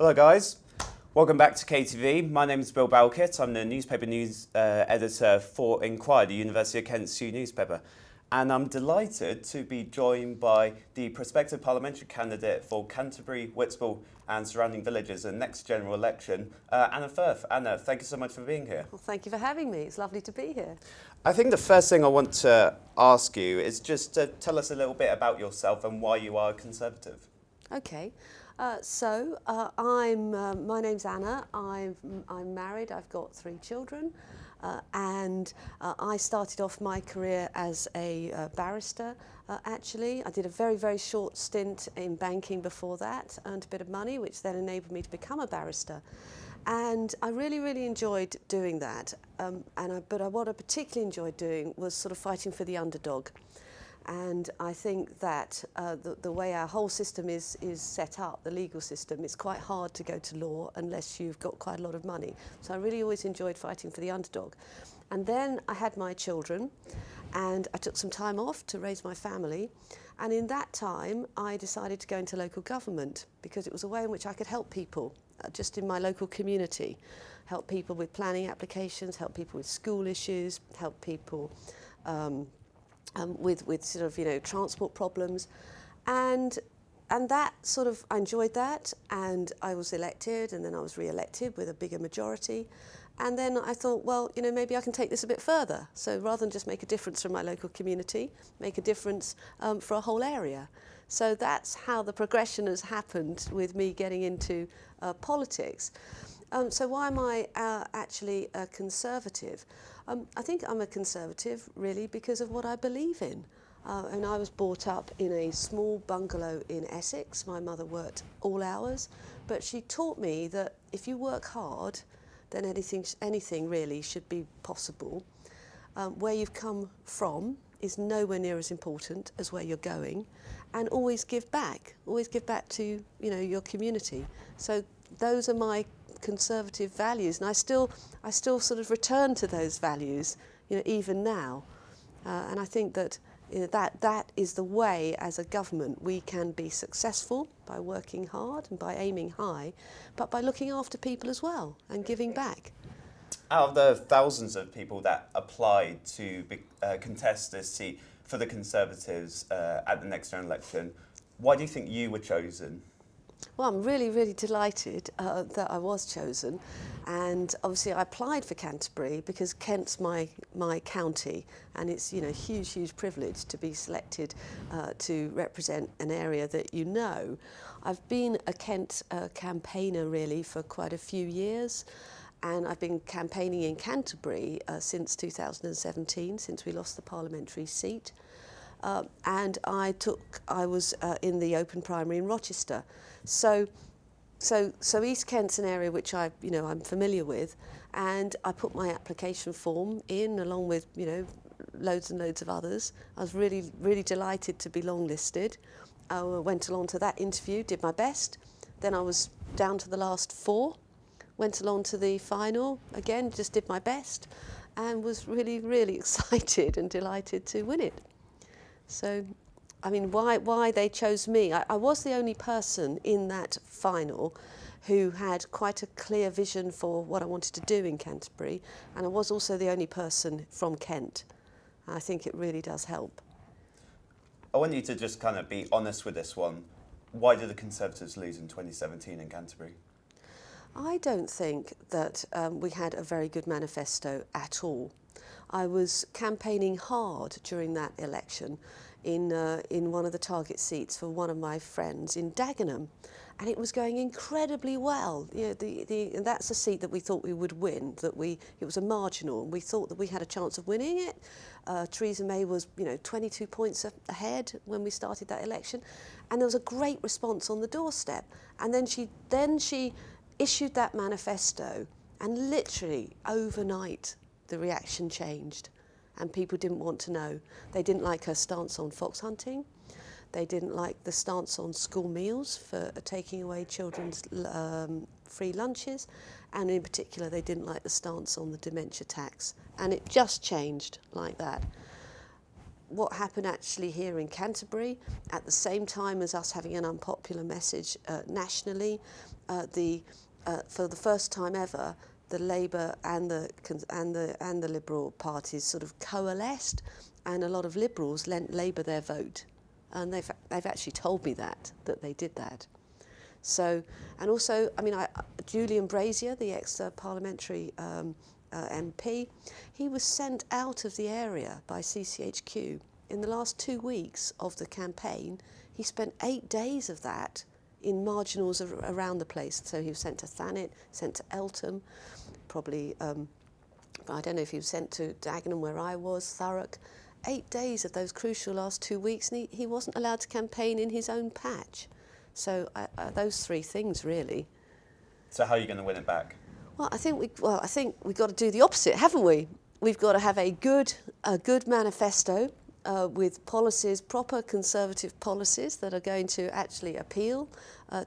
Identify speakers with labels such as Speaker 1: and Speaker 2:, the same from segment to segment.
Speaker 1: Hello guys, welcome back to KTV. My name is Bowkett. I'm the newspaper news editor for InQuire, the University of Kent's newspaper. And I'm delighted to be joined by the prospective parliamentary candidate for Canterbury, Whitstable and surrounding villages in the next general election, Anna Firth. Anna, thank you so much for being here.
Speaker 2: Well, thank you for having me. It's lovely to be here.
Speaker 1: I think the first thing I want to ask you is just to tell us a little bit about yourself and why you are a Conservative.
Speaker 2: Okay, my name's Anna. I'm married. I've got 3 children, and I started off my career as a barrister. Actually, I did a very, very short stint in banking before that, earned a bit of money, which then enabled me to become a barrister. And I really, really enjoyed doing that. But what I particularly enjoyed doing was sort of fighting for the underdog. And I think that the way our whole system is set up, the legal system, it's quite hard to go to law unless you've got quite a lot of money. So I really always enjoyed fighting for the underdog. And then I had my children and I took some time off to raise my family. And in that time, I decided to go into local government because it was a way in which I could help people just in my local community, help people with planning applications, help people with school issues, help people with sort of, transport problems. And that sort of, I enjoyed that, and I was elected, and then I was re-elected with a bigger majority. And then I thought, well, maybe I can take this a bit further. So rather than just make a difference for my local community, make a difference for a whole area. So that's how the progression has happened with me getting into politics. So why am I actually a Conservative? I think I'm a Conservative really because of what I believe in. And I was brought up in a small bungalow in Essex. My mother worked all hours, but she taught me that if you work hard, then anything really should be possible. Where you've come from is nowhere near as important as where you're going, and always give back to your community. So those are my Conservative values, and I still sort of return to those values, even now. And I think that that is the way as a government we can be successful, by working hard and by aiming high, but by looking after people as well and giving back.
Speaker 1: Out of the thousands of people that applied to contest this seat for the Conservatives at the next general election, why do you think you were chosen?
Speaker 2: Well, I'm really, really delighted that I was chosen, and obviously I applied for Canterbury because Kent's my county, and it's huge privilege to be selected to represent an area that I've been a Kent campaigner really for quite a few years, and I've been campaigning in Canterbury since 2017, since we lost the parliamentary seat. And I was in the open primary in Rochester. So East Kent's an area which I'm familiar with, and I put my application form in along with loads and loads of others. I was really, really delighted to be longlisted. I went along to that interview, did my best. Then I was down to the last 4, went along to the final, again just did my best, and was really, really excited and delighted to win it. So, why they chose me? I was the only person in that final who had quite a clear vision for what I wanted to do in Canterbury, and I was also the only person from Kent. I think it really does help.
Speaker 1: I want you to just kind of be honest with this one. Why did the Conservatives lose in 2017 in Canterbury?
Speaker 2: I don't think that we had a very good manifesto at all. I was campaigning hard during that election in one of the target seats for one of my friends in Dagenham, and it was going incredibly well. And that's a seat that we thought we would win. It was a marginal, and we thought that we had a chance of winning it. Theresa May was 22 points ahead when we started that election, and there was a great response on the doorstep. And then she issued that manifesto, and literally overnight the reaction changed, and people didn't want to know. They didn't like her stance on fox hunting. They didn't like the stance on school meals for taking away children's free lunches, and in particular they didn't like the stance on the dementia tax. And it just changed like that. What happened actually here in Canterbury, at the same time as us having an unpopular message nationally, for the first time ever, the Labour and the Liberal parties sort of coalesced, and a lot of Liberals lent Labour their vote, and they've actually told me that they did that. So, and also, I mean, Julian Brazier, the ex-parliamentary MP, he was sent out of the area by CCHQ. In the last 2 weeks of the campaign, he spent 8 days of that in marginals around the place. So he was sent to Thanet, sent to Eltham, probably, I don't know if he was sent to Dagenham where I was, Thurrock. 8 days of those crucial last 2 weeks, and he wasn't allowed to campaign in his own patch. So those three things really.
Speaker 1: So how are you going to win it back?
Speaker 2: Well, I think we've got to do the opposite, haven't we? We've got to have a good manifesto with policies, proper Conservative policies that are going to actually appeal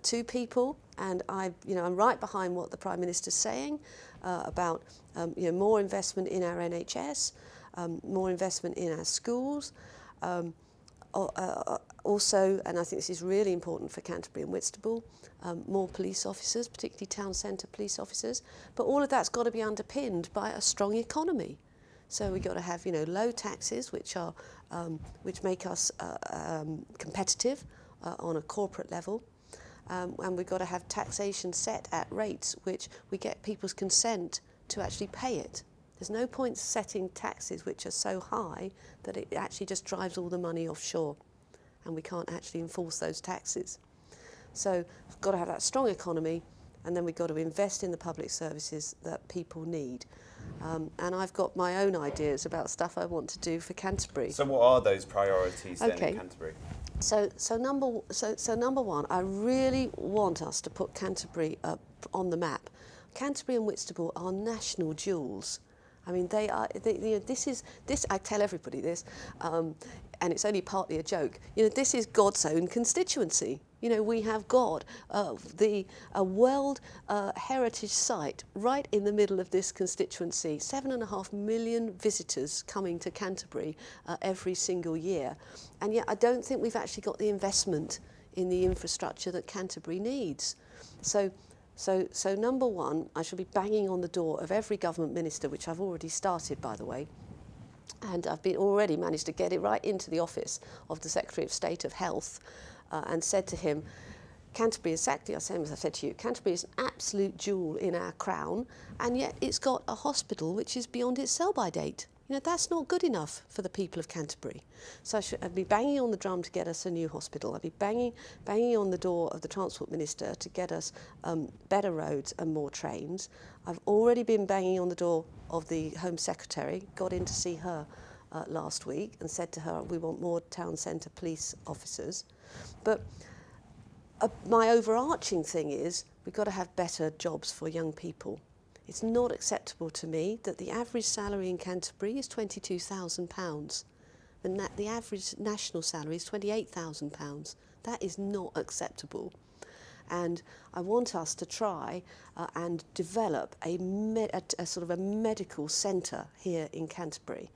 Speaker 2: to people. And I'm right behind what the Prime Minister's saying about more investment in our NHS, more investment in our schools. Also, and I think this is really important for Canterbury and Whitstable, more police officers, particularly town centre police officers. But all of that's got to be underpinned by a strong economy. So we've got to have low taxes, which make us competitive on a corporate level, and we've got to have taxation set at rates which we get people's consent to actually pay it. There's no point setting taxes which are so high that it actually just drives all the money offshore, and we can't actually enforce those taxes. So we've got to have that strong economy, and then we've got to invest in the public services that people need. And I've got my own ideas about stuff I want to do for Canterbury.
Speaker 1: So what are those priorities then in Canterbury?
Speaker 2: So number one, I really want us to put Canterbury on the map. Canterbury and Whitstable are national jewels. I mean, they are. This. I tell everybody this, and it's only partly a joke. This is God's own constituency. We have got a World Heritage Site right in the middle of this constituency. 7.5 million visitors coming to Canterbury every single year, and yet I don't think we've actually got the investment in the infrastructure that Canterbury needs. So number one, I shall be banging on the door of every government minister, which I've already started, by the way, and I've already managed to get it right into the office of the Secretary of State of Health, and said to him, Canterbury, exactly the same as I said to you, Canterbury is an absolute jewel in our crown, and yet it's got a hospital which is beyond its sell-by date. That's not good enough for the people of Canterbury. So I'd be banging on the drum to get us a new hospital. I'd be banging on the door of the Transport Minister to get us better roads and more trains. I've already been banging on the door of the Home Secretary, got in to see her last week and said to her, we want more town centre police officers. But my overarching thing is we've got to have better jobs for young people. It's not acceptable to me that the average salary in Canterbury is £22,000. The average national salary is £28,000. That is not acceptable. And I want us to try and develop a sort of a medical centre here in Canterbury.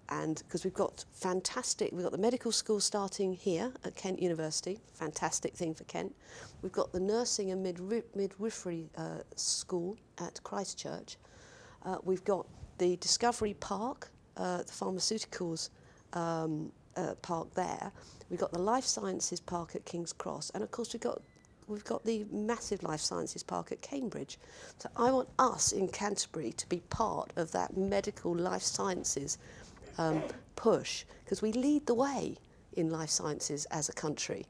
Speaker 2: And because we've got the medical school starting here at Kent University, fantastic thing for Kent. We've got the nursing and midwifery school at Christchurch. We've got the Discovery Park, the pharmaceuticals park there. We've got the Life Sciences Park at King's Cross, and of course we've got the massive Life Sciences Park at Cambridge. So I want us in Canterbury to be part of that medical life sciences push, because we lead the way in life sciences as a country,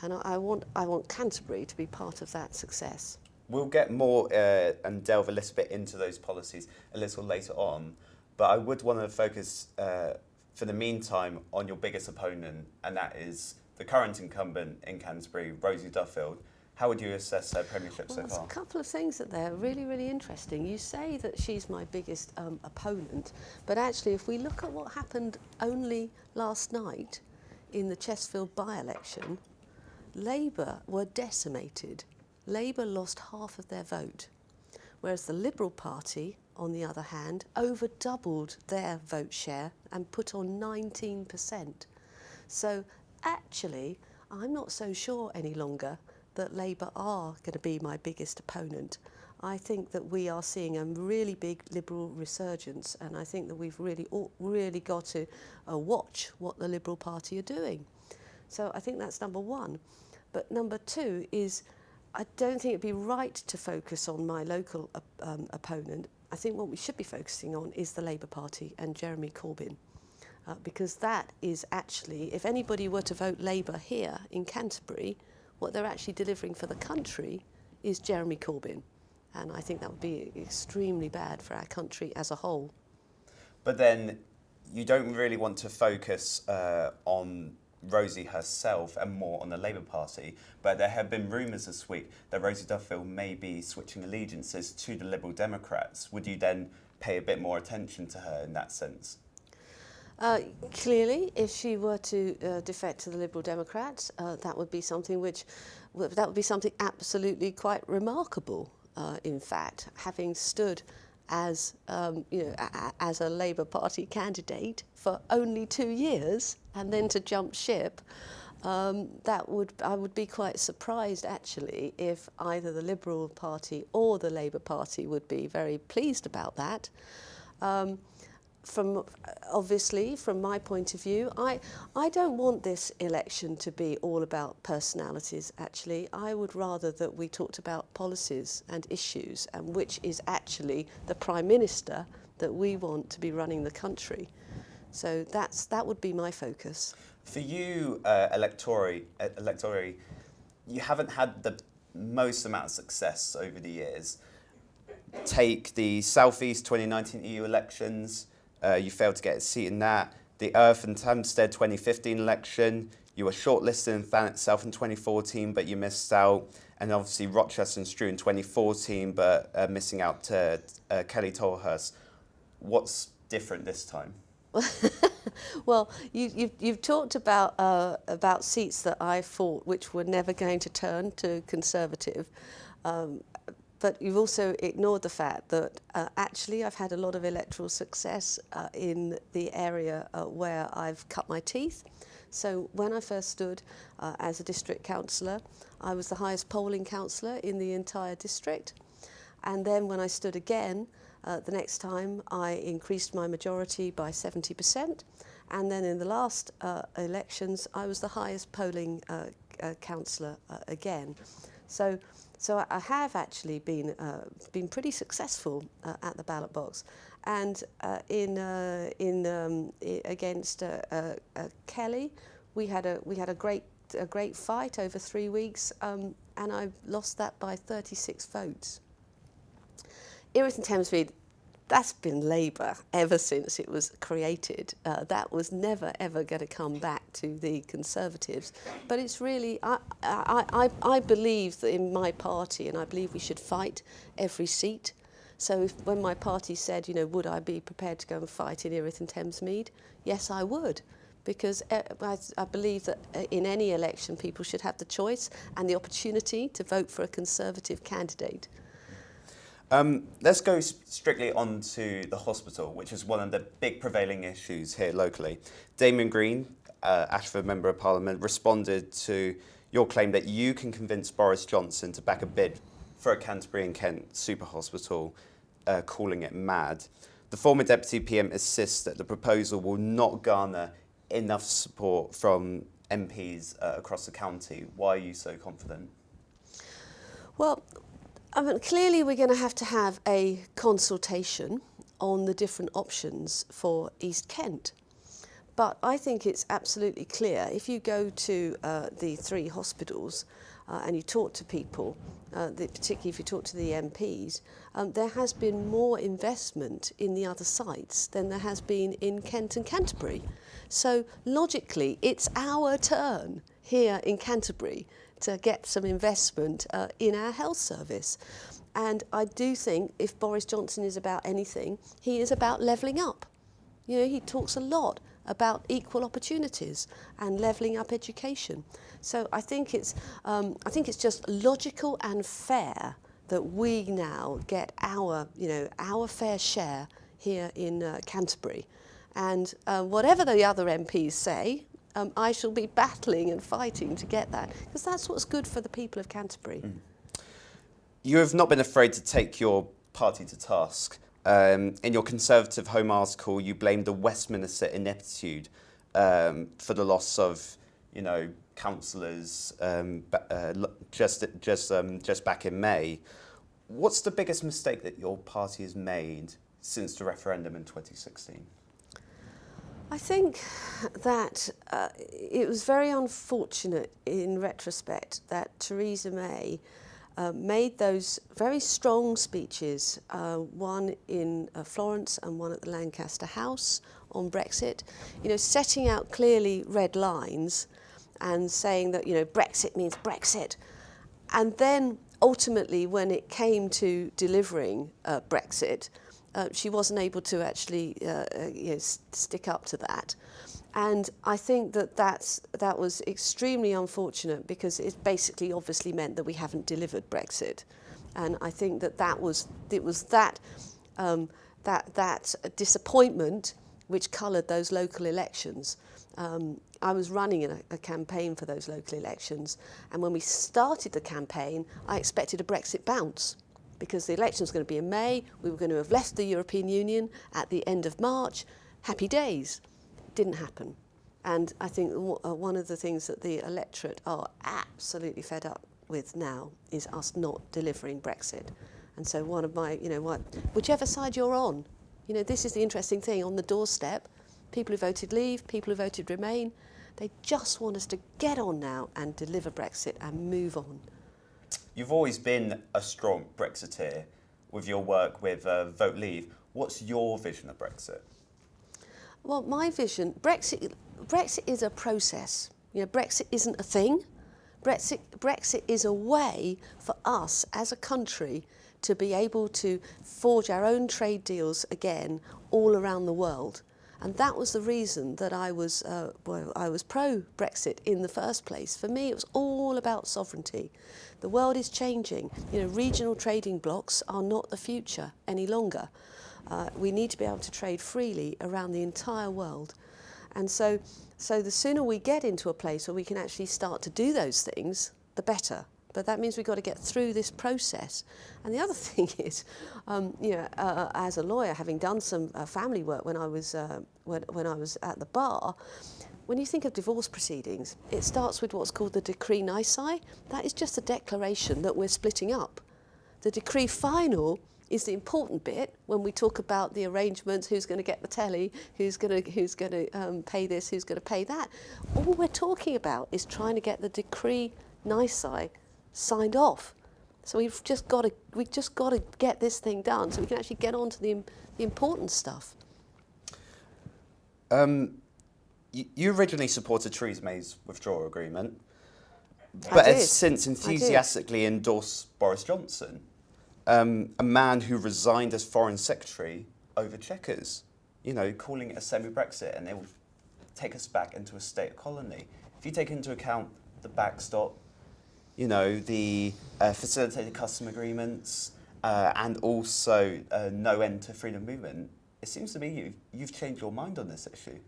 Speaker 2: and I want Canterbury to be part of that success.
Speaker 1: We'll get more and delve a little bit into those policies a little later on, but I would want to focus for the meantime on your biggest opponent, and that is the current incumbent in Canterbury, Rosie Duffield. How would you assess her premiership so far?
Speaker 2: There's a couple of things that they're really, really interesting. You say that she's my biggest opponent, but actually if we look at what happened only last night in the Chesterfield by-election, Labour were decimated. Labour lost half of their vote, whereas the Liberal Party, on the other hand, over doubled their vote share and put on 19%. So actually, I'm not so sure any longer that Labour are going to be my biggest opponent. I think that we are seeing a really big Liberal resurgence, and I think that we've really got to watch what the Liberal Party are doing. So I think that's number one. But number two is I don't think it'd be right to focus on my local opponent. I think what we should be focusing on is the Labour Party and Jeremy Corbyn. Because that is actually, if anybody were to vote Labour here in Canterbury, what they're actually delivering for the country is Jeremy Corbyn. And I think that would be extremely bad for our country as a whole.
Speaker 1: But then you don't really want to focus on Rosie herself and more on the Labour Party. But there have been rumours this week that Rosie Duffield may be switching allegiances to the Liberal Democrats. Would you then pay a bit more attention to her in that sense?
Speaker 2: Clearly, if she were to defect to the Liberal Democrats, that would be something absolutely quite remarkable. In fact, having stood as as a Labour Party candidate for only 2 years and then to jump ship, I would be quite surprised actually if either the Liberal Party or the Labour Party would be very pleased about that. Obviously, from my point of view, I don't want this election to be all about personalities, actually. I would rather that we talked about policies and issues, and which is actually the Prime Minister that we want to be running the country. So that would be my focus.
Speaker 1: For you, Electoral, you haven't had the most amount of success over the years. Take the South East 2019 EU elections. You failed to get a seat in that. The Earth and Hampstead 2015 election, you were shortlisted in Thanet itself in 2014, but you missed out. And obviously Rochester and Strew in 2014, but missing out to Kelly Tolhurst. What's different this time?
Speaker 2: Well, you've talked about seats that I thought which were never going to turn to Conservative. But you've also ignored the fact that actually I've had a lot of electoral success in the area where I've cut my teeth. So when I first stood as a district councillor, I was the highest polling councillor in the entire district. And then when I stood again, the next time I increased my majority by 70%. And then in the last elections, I was the highest polling councillor again. So I have actually been pretty successful at the ballot box, and against Kelly, we had a great fight over 3 weeks, and I lost that by 36 votes. Erith and Thamesmead, that's been Labour ever since it was created. That was never ever going to come back to the Conservatives. But it's really, I believe that in my party, and I believe we should fight every seat. So when my party said, would I be prepared to go and fight in Erith and Thamesmead? Yes, I would. Because I believe that in any election, people should have the choice and the opportunity to vote for a Conservative candidate.
Speaker 1: Let's go strictly on to the hospital, which is one of the big prevailing issues here locally. Damien Green, Ashford Member of Parliament, responded to your claim that you can convince Boris Johnson to back a bid for a Canterbury and Kent super hospital, calling it mad. The former Deputy PM insists that the proposal will not garner enough support from MPs across the county. Why are you so confident?
Speaker 2: Well, clearly we're going to have a consultation on the different options for East Kent. But I think it's absolutely clear, if you go to the 3 hospitals and you talk to people, particularly if you talk to the MPs, there has been more investment in the other sites than there has been in Kent and Canterbury. So logically, it's our turn here in Canterbury to get some investment in our health service. And I do think if Boris Johnson is about anything, he is about levelling up. He talks a lot about equal opportunities and levelling up education. So I think it's just logical and fair that we now get our fair share here in Canterbury. And whatever the other MPs say, I shall be battling and fighting to get that, because that's what's good for the people of Canterbury.
Speaker 1: You have not been afraid to take your party to task. In your Conservative Home article, you blamed the Westminster ineptitude for the loss of, councillors just back in May. What's the biggest mistake that your party has made since the referendum in 2016?
Speaker 2: I think that it was very unfortunate in retrospect that Theresa May made those very strong speeches, one in Florence and one at the Lancaster House on Brexit, setting out clearly red lines and saying that, Brexit means Brexit. And then ultimately, when it came to delivering Brexit, she wasn't able to actually stick up to that. And I think that was extremely unfortunate, because it basically obviously meant that we haven't delivered Brexit. And I think that was that disappointment which coloured those local elections. I was running a campaign for those local elections, and when we started the campaign, I expected a Brexit bounce, because the election was going to be in May, we were going to have left the European Union at the end of March. Happy days. Didn't happen. And I think one of the things that the electorate are absolutely fed up with now is us not delivering Brexit. And so one of my, whichever side you're on, this is the interesting thing, on the doorstep, people who voted Leave, people who voted Remain, they just want us to get on now and deliver Brexit and move on.
Speaker 1: You've always been a strong Brexiteer with your work with Vote Leave. What's your vision of Brexit?
Speaker 2: Well, my vision, Brexit is a process. Brexit isn't a thing. Brexit is a way for us as a country to be able to forge our own trade deals again all around the world. And that was the reason that I was pro-Brexit in the first place. For me, it was all about sovereignty. The world is changing. Regional trading blocs are not the future any longer. We need to be able to trade freely around the entire world. And so the sooner we get into a place where we can actually start to do those things, the better. But that means we've got to get through this process. And the other thing is, as a lawyer, having done some family work when I was at the bar, when you think of divorce proceedings, it starts with what's called the decree nisi. That is just a declaration that we're splitting up. The decree final is the important bit when we talk about the arrangements, who's going to get the telly, who's going to pay this, who's going to pay that. All we're talking about is trying to get the decree nisi signed off. So we've just got to get this thing done so we can actually get on to the important stuff.
Speaker 1: You originally supported Theresa May's withdrawal agreement, but have since enthusiastically endorsed Boris Johnson, a man who resigned as Foreign Secretary over Chequers, calling it a semi-Brexit, and it will take us back into a state colony. If you take into account the backstop, the facilitated custom agreements, and also no end to freedom of movement, it seems to me you've changed your mind on this issue.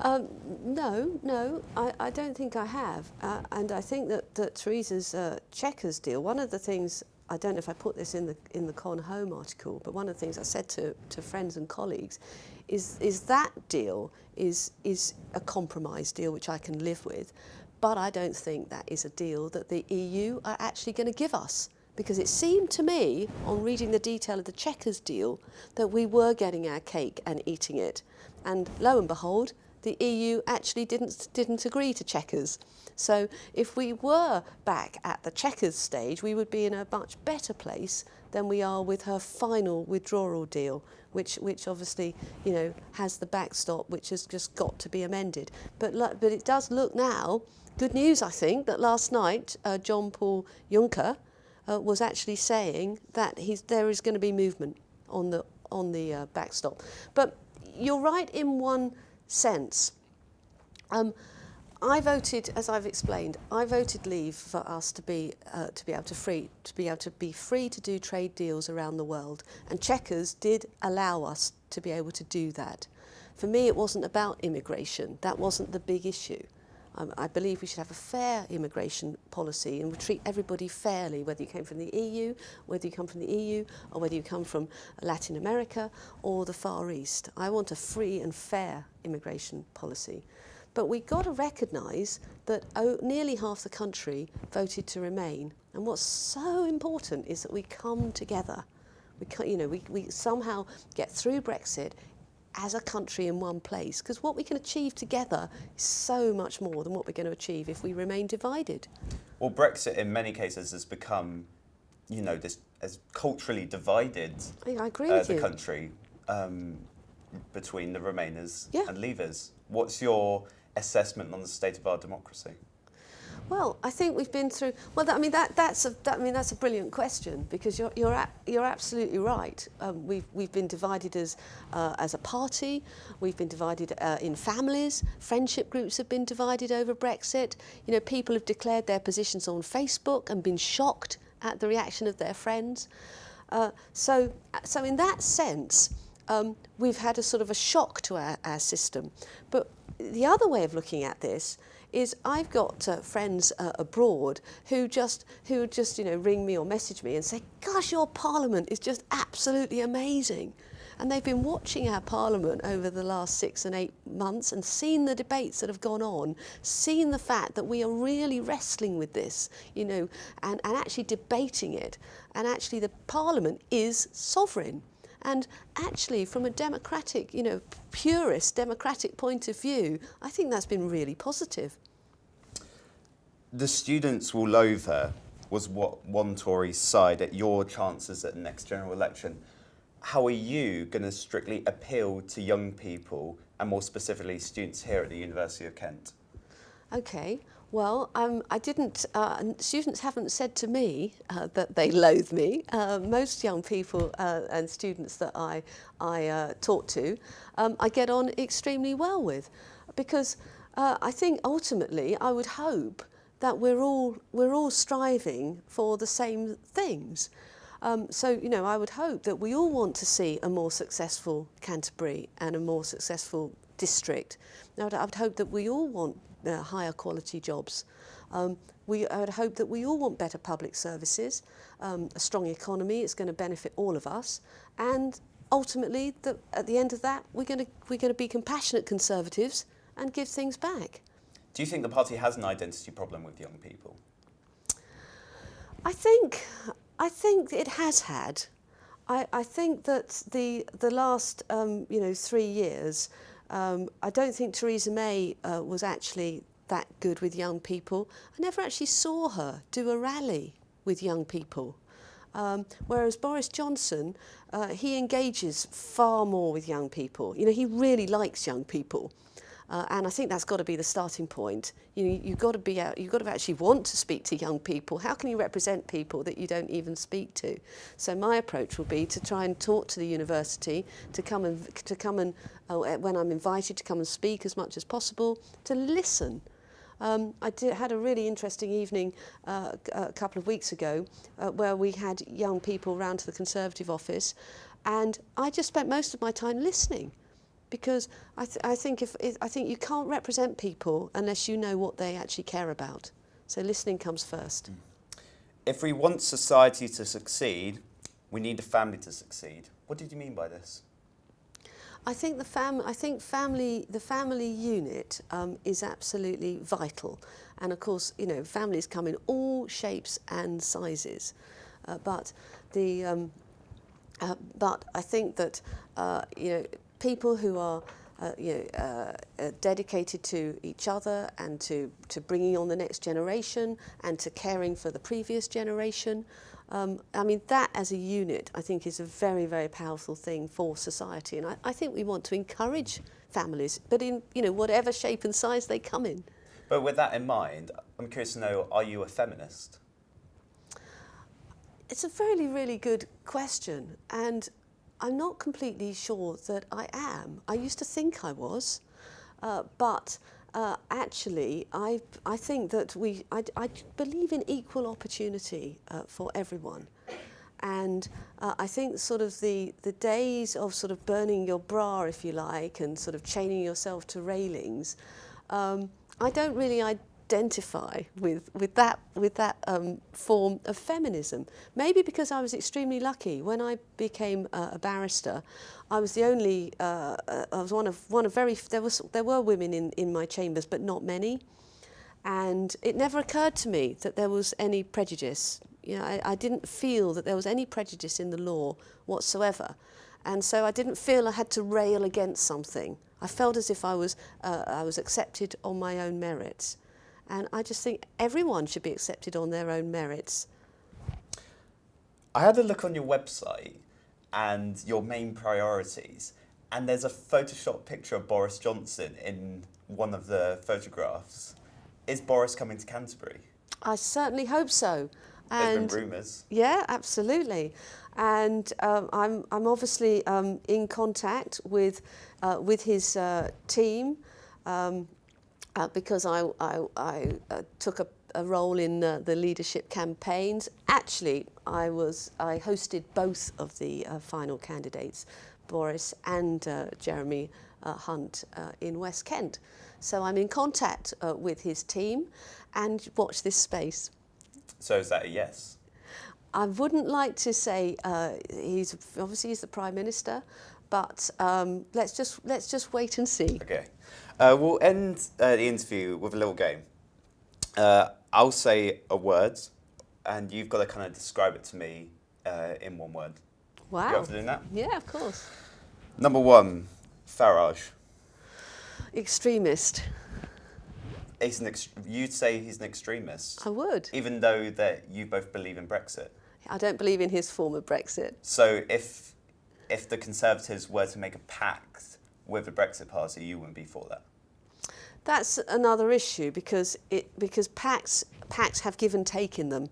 Speaker 1: No, I don't think I have. And I think that Theresa's Chequers deal, one of the things, I don't know if I put this in the Con Home article, but one of the things I said to friends and colleagues is that deal is a compromise deal which I can live with. But I don't think that is a deal that the EU are actually going to give us, because it seemed to me, on reading the detail of the Chequers deal, that we were getting our cake and eating it. And lo and behold, the EU actually didn't agree to Chequers. So if we were back at the Chequers stage, we would be in a much better place than we are with her final withdrawal deal, which obviously has the backstop, which has just got to be amended. But it does look now. Good news, I think, that last night John Paul Juncker was actually saying that there is going to be movement on the backstop. But you're right in one sense.
Speaker 2: I voted, as I've explained, I voted leave for us to be able to be free to do trade deals around the world, and Chequers did allow us to be able to do that. For me, it wasn't about immigration. That wasn't the big issue. I believe we should have a fair immigration policy and we treat everybody fairly, whether you came from the EU, whether you come from the EU, or whether you come from Latin America or the Far East. I want a free and fair immigration policy. But we've got to recognise that nearly half the country voted to remain. And what's so important is that we come together. We somehow get through Brexit as a country in one place, because what we can achieve together is so much more than what we're going to achieve if we remain divided.
Speaker 1: Well, Brexit in many cases has become, this has culturally divided
Speaker 2: I agree with
Speaker 1: the
Speaker 2: you.
Speaker 1: country between the Remainers
Speaker 2: Yeah.
Speaker 1: and Leavers. What's your assessment on the state of our democracy?
Speaker 2: Well, I think we've been through. Well, that's a brilliant question, because you're absolutely right. We've been divided as a party. We've been divided in families. Friendship groups have been divided over Brexit. People have declared their positions on Facebook and been shocked at the reaction of their friends. So in that sense, we've had a sort of a shock to our system. But the other way of looking at this is I've got friends abroad who just ring me or message me and say, "Gosh, your Parliament is just absolutely amazing." And they've been watching our Parliament over the last 6 and 8 months and seen the debates that have gone on, seen the fact that we are really wrestling with this, and actually debating it. And actually the Parliament is sovereign. And actually, from a democratic, purist democratic point of view, I think that's been really positive.
Speaker 1: The students will over was what one Tory side at your chances at the next general election. How are you going to strictly appeal to young people, and more specifically students here at the University of Kent?
Speaker 2: Okay. Well, I didn't. Students haven't said to me that they loathe me. Most young people and students that I talk to, I get on extremely well with, because I think ultimately I would hope that we're all striving for the same things. So I would hope that we all want to see a more successful Canterbury and a more successful district. Now, I would hope that we all want higher quality jobs. I would hope that we all want better public services, a strong economy. It's going to benefit all of us, and ultimately, at the end of that, we're going to be compassionate Conservatives and give things back.
Speaker 1: Do you think the party has an identity problem with young people?
Speaker 2: I think it has had. I think that the last 3 years. I don't think Theresa May was actually that good with young people. I never actually saw her do a rally with young people. Whereas Boris Johnson, he engages far more with young people. He really likes young people. And I think that's got to be the starting point. You've got to actually want to speak to young people. How can you represent people that you don't even speak to? So my approach will be to try and talk to the university, to come and when I'm invited, to come and speak as much as possible, to listen. I had a really interesting evening a couple of weeks ago where we had young people round to the Conservative office, and I just spent most of my time listening. Because I think you can't represent people unless you know what they actually care about. So listening comes first.
Speaker 1: If we want society to succeed, we need a family to succeed. What did you mean by this?
Speaker 2: I think the family unit is absolutely vital, and of course, families come in all shapes and sizes, but I think that people who are dedicated to each other and to bringing on the next generation and to caring for the previous generation. That as a unit, I think, is a very, very powerful thing for society. And I think we want to encourage families, but in whatever shape and size they come in.
Speaker 1: But with that in mind, I'm curious to know, are you a feminist?
Speaker 2: It's a really, really good question. And I'm not completely sure that I am. I used to think I was, but Actually, I think that I believe in equal opportunity for everyone. And I think sort of the days of sort of burning your bra, if you like, and sort of chaining yourself to railings, I don't really identify with that form of feminism. Maybe because I was extremely lucky. When I became a barrister, I was the only. I was one of very. There were women in my chambers, but not many. And it never occurred to me that there was any prejudice. You know, I didn't feel that there was any prejudice in the law whatsoever. And so I didn't feel I had to rail against something. I felt as if I was accepted on my own merits. And I just think everyone should be accepted on their own merits.
Speaker 1: I had a look on your website and your main priorities, and there's a Photoshop picture of Boris Johnson in one of the photographs. Is Boris coming to Canterbury?
Speaker 2: I certainly hope so.
Speaker 1: There's been rumours.
Speaker 2: Yeah, absolutely. And I'm obviously in contact with his team because I took a role in the leadership campaigns. Actually, I hosted both of the final candidates, Boris and Jeremy Hunt, in West Kent. So I'm in contact with his team, and watch this space.
Speaker 1: So is that a yes?
Speaker 2: I wouldn't like to say he's the Prime Minister, but let's just wait and see.
Speaker 1: Okay. We'll end the interview with a little game. I'll say a word, and you've got to kind of describe it to me in one word.
Speaker 2: Wow.
Speaker 1: You have to do that?
Speaker 2: Yeah, of course.
Speaker 1: Number one, Farage.
Speaker 2: Extremist.
Speaker 1: You'd say he's an extremist.
Speaker 2: I would.
Speaker 1: Even though that you both believe in Brexit.
Speaker 2: I don't believe in his form of Brexit.
Speaker 1: So if the Conservatives were to make a pact with the Brexit Party, you wouldn't be for that?
Speaker 2: That's another issue because pacts have give and take in them.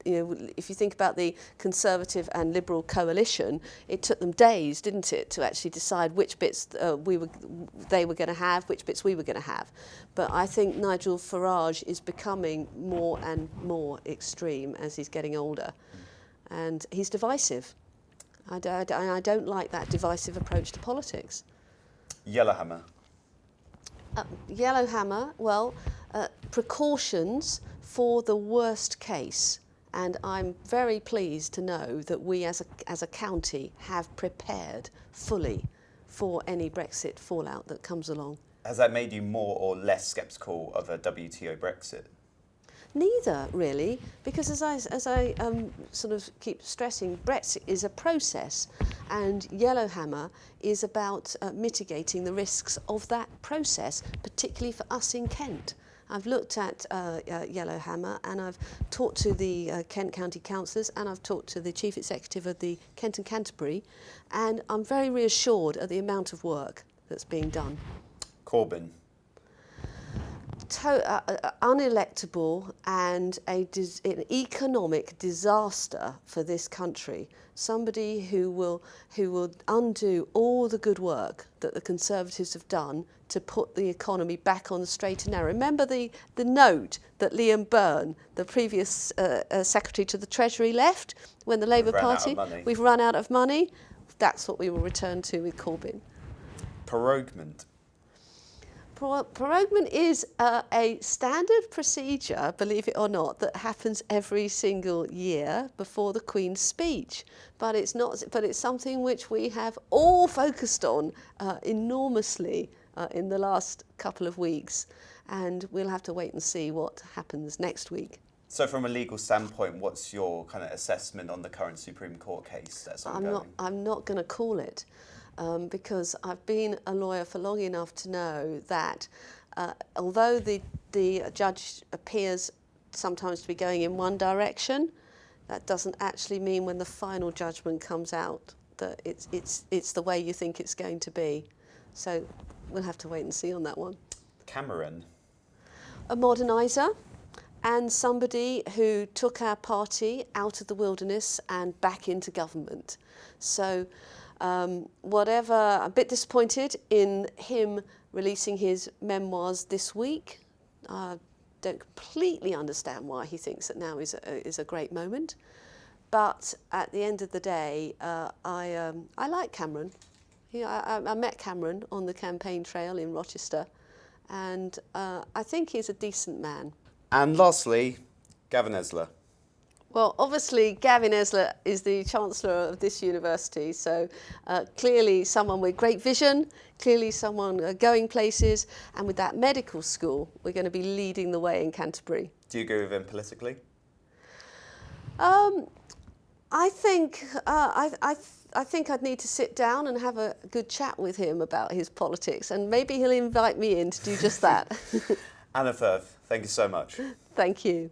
Speaker 2: You know, if you think about the Conservative and Liberal coalition, it took them days, didn't it, to actually decide which bits they were going to have, which bits we were going to have. But I think Nigel Farage is becoming more and more extreme as he's getting older, and he's divisive. I don't like that divisive approach to politics.
Speaker 1: Yellowhammer.
Speaker 2: Yellowhammer, well, precautions for the worst case. And I'm very pleased to know that we as a county have prepared fully for any Brexit fallout that comes along.
Speaker 1: Has that made you more or less sceptical of a WTO Brexit?
Speaker 2: Neither, really, because as I sort of keep stressing, Brexit is a process, and Yellowhammer is about mitigating the risks of that process, particularly for us in Kent. I've looked at Yellowhammer, and I've talked to the Kent County Councillors, and I've talked to the Chief Executive of the Kent and Canterbury, and I'm very reassured at the amount of work that's being done.
Speaker 1: Corbyn.
Speaker 2: Unelectable and an economic disaster for this country. Somebody who will undo all the good work that the Conservatives have done to put the economy back on the straight and narrow. Remember the note that Liam Byrne, the previous Secretary to the Treasury, left when the Labour Party... We've run out of money. That's what we will return to with Corbyn.
Speaker 1: Proroguement.
Speaker 2: Proroguement is a standard procedure, believe it or not, that happens every single year before the Queen's speech. But it's not. But it's something which we have all focused on enormously in the last couple of weeks, and we'll have to wait and see what happens next week.
Speaker 1: So, from a legal standpoint, what's your kind of assessment on the current Supreme Court case that's ongoing?
Speaker 2: I'm not going to call it. Because I've been a lawyer for long enough to know that although the judge appears sometimes to be going in one direction, that doesn't actually mean when the final judgment comes out that it's the way you think it's going to be. So we'll have to wait and see on that one.
Speaker 1: Cameron.
Speaker 2: A moderniser and somebody who took our party out of the wilderness and back into government. So Whatever, a bit disappointed in him releasing his memoirs this week. Don't completely understand why he thinks that now is a great moment. But at the end of the day, I like Cameron. I met Cameron on the campaign trail in Rochester, and I think he's a decent man.
Speaker 1: And lastly, Gavin Esler.
Speaker 2: Well, obviously, Gavin Esler is the Chancellor of this university, so clearly someone with great vision, clearly someone going places, and with that medical school, we're going to be leading the way in Canterbury.
Speaker 1: Do you agree with him politically?
Speaker 2: I think I'd need to sit down and have a good chat with him about his politics, and maybe he'll invite me in to do just that.
Speaker 1: Anna Firth, thank you so much.
Speaker 2: Thank you.